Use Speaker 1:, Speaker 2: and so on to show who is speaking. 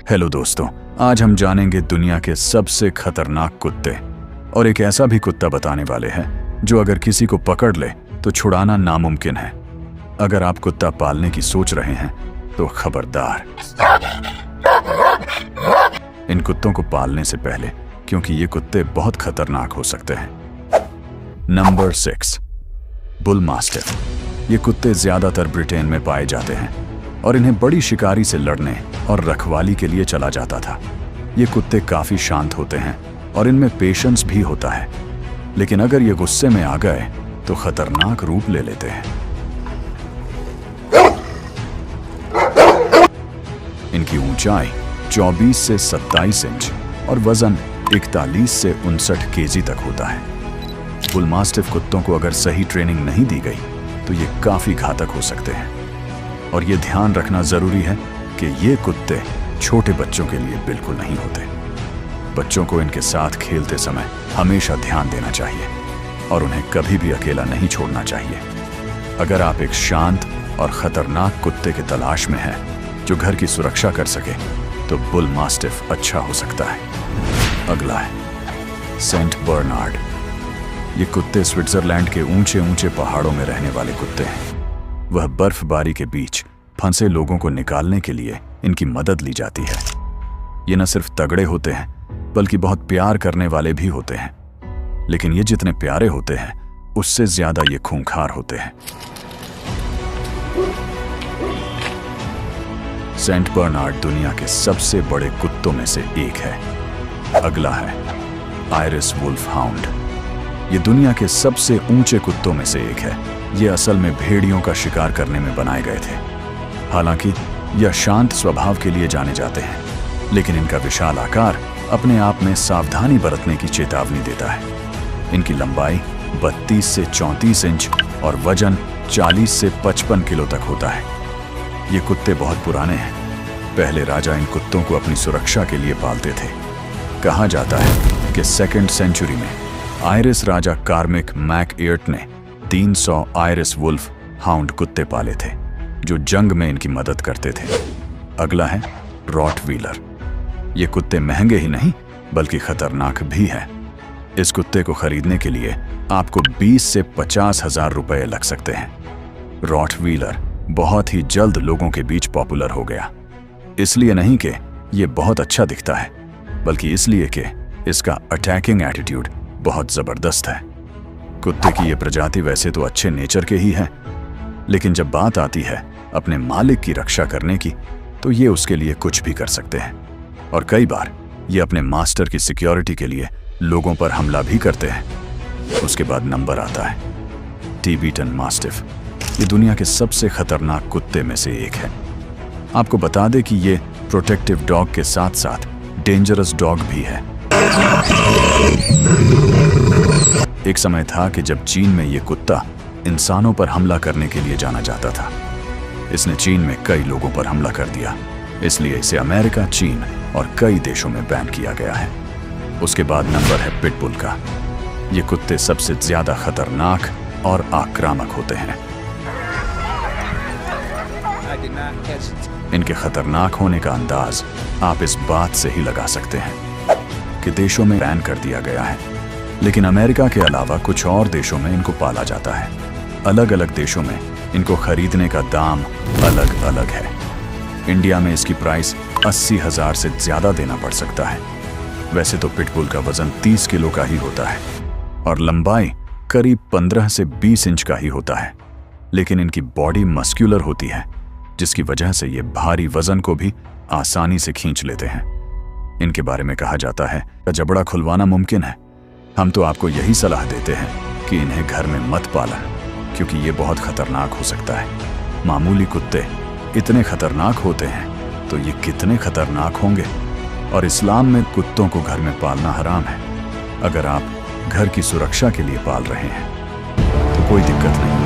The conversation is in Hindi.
Speaker 1: हेलो दोस्तों, आज हम जानेंगे दुनिया के सबसे खतरनाक कुत्ते और एक ऐसा भी कुत्ता बताने वाले हैं जो अगर किसी को पकड़ ले तो छुड़ाना नामुमकिन है। अगर आप कुत्ता पालने की सोच रहे हैं तो खबरदार, इन कुत्तों को पालने से पहले, क्योंकि ये कुत्ते बहुत खतरनाक हो सकते हैं। Number 6, bull mastiff. ये कुत्ते ज्यादातर ब्रिटेन में पाए जाते हैं और इन्हें बड़ी शिकारी से लड़ने और रखवाली के लिए चला जाता था। ये कुत्ते काफी शांत होते हैं और इनमें पेशेंस भी होता है, लेकिन अगर ये गुस्से में आ गए तो खतरनाक रूप ले लेते हैं। इनकी ऊंचाई 24 से 27 इंच और वजन 41 से 59 केजी तक होता है। बुल मास्टिफ कुत्तों को अगर सही ट्रेनिंग नहीं दी गई तो ये काफी घातक हो सकते हैं, और ये ध्यान रखना जरूरी है कि ये कुत्ते छोटे बच्चों के लिए बिल्कुल नहीं होते। बच्चों को इनके साथ खेलते समय हमेशा ध्यान देना चाहिए और उन्हें कभी भी अकेला नहीं छोड़ना चाहिए। अगर आप एक शांत और खतरनाक कुत्ते की तलाश में हैं जो घर की सुरक्षा कर सके तो बुल मास्टिफ अच्छा हो सकता है। अगला है सेंट बर्नार्ड। ये कुत्ते स्विट्जरलैंड के ऊंचे ऊंचे पहाड़ों में रहने वाले कुत्ते हैं। वह बर्फबारी के बीच फंसे लोगों को निकालने के लिए इनकी मदद ली जाती है। ये न सिर्फ तगड़े होते हैं बल्कि बहुत प्यार करने वाले भी होते हैं, लेकिन ये जितने प्यारे होते हैं उससे ज्यादा ये खूंखार होते हैं। सेंट बर्नार्ड दुनिया के सबसे बड़े कुत्तों में से एक है। अगला है आयरिस वुल्फ हाउंड। ये दुनिया के सबसे ऊंचे कुत्तों में से एक है। ये असल में भेड़ियों का शिकार करने में बनाए गए थे। हालांकि यह शांत स्वभाव के लिए जाने जाते हैं, लेकिन इनका विशाल आकार अपने आप में सावधानी बरतने की चेतावनी देता है। इनकी लंबाई 32 से 34 इंच और वजन 40 से 55 किलो तक होता है। ये कुत्ते बहुत पुराने हैं। पहले राजा इन कुत्तों को अपनी सुरक्षा के लिए पालते थे। कहा जाता है कि 2nd सेंचुरी में आयरिस राजा कार्मिक मैक एर्ट ने 300 आयरिस वुल्फ हाउंड कुत्ते पाले थे जो जंग में इनकी मदद करते थे। अगला है रॉटवीलर। ये कुत्ते महंगे ही नहीं बल्कि खतरनाक भी हैं। इस कुत्ते को खरीदने के लिए आपको 20 से 50 हजार रुपए लग सकते हैं। रॉटवीलर बहुत ही जल्द लोगों के बीच पॉपुलर हो गया, इसलिए नहीं कि ये बहुत अच्छा दिखता है, बल्कि इसलिए कि इसका अटैकिंग एटीट्यूड बहुत जबरदस्त है। कुत्ते की ये प्रजाति वैसे तो अच्छे नेचर के ही है, लेकिन जब बात आती है अपने मालिक की रक्षा करने की तो ये उसके लिए कुछ भी कर सकते हैं, और कई बार ये अपने मास्टर की सिक्योरिटी के लिए लोगों पर हमला भी करते हैं। उसके बाद नंबर आता है टिबेटन मास्टिफ। ये दुनिया के सबसे खतरनाक कुत्ते में से एक है। आपको बता दें कि ये प्रोटेक्टिव डॉग के साथ साथ डेंजरस डॉग भी है। एक समय था कि जब चीन में ये कुत्ता इंसानों पर हमला करने के लिए जाना जाता था। इसने चीन में कई लोगों पर हमला कर दिया, इसलिए इसे अमेरिका, चीन और कई देशों में बैन किया गया है। उसके बाद नंबर है पिटबुल का। ये कुत्ते सबसे ज्यादा खतरनाक और आक्रामक होते हैं। इनके खतरनाक होने का अंदाज आप इस बात से ही लगा सकते हैं कि देशों में बैन कर दिया गया है, लेकिन अमेरिका के अलावा कुछ और देशों में इनको पाला जाता है। अलग अलग देशों में इनको खरीदने का दाम अलग अलग है। इंडिया में इसकी प्राइस 80,000 से ज्यादा देना पड़ सकता है। वैसे तो पिटबुल का वजन 30 किलो का ही होता है और लंबाई करीब 15 से 20 इंच का ही होता है, लेकिन इनकी बॉडी मस्क्यूलर होती है, जिसकी वजह से ये भारी वजन को भी आसानी से खींच लेते हैं। इनके बारे में कहा जाता है कि जबड़ा खुलवाना मुमकिन है। हम तो आपको यही सलाह देते हैं कि इन्हें घर में मत पालें, क्योंकि ये बहुत खतरनाक हो सकता है। मामूली कुत्ते इतने खतरनाक होते हैं तो ये कितने खतरनाक होंगे। और इस्लाम में कुत्तों को घर में पालना हराम है। अगर आप घर की सुरक्षा के लिए पाल रहे हैं तो कोई दिक्कत नहीं।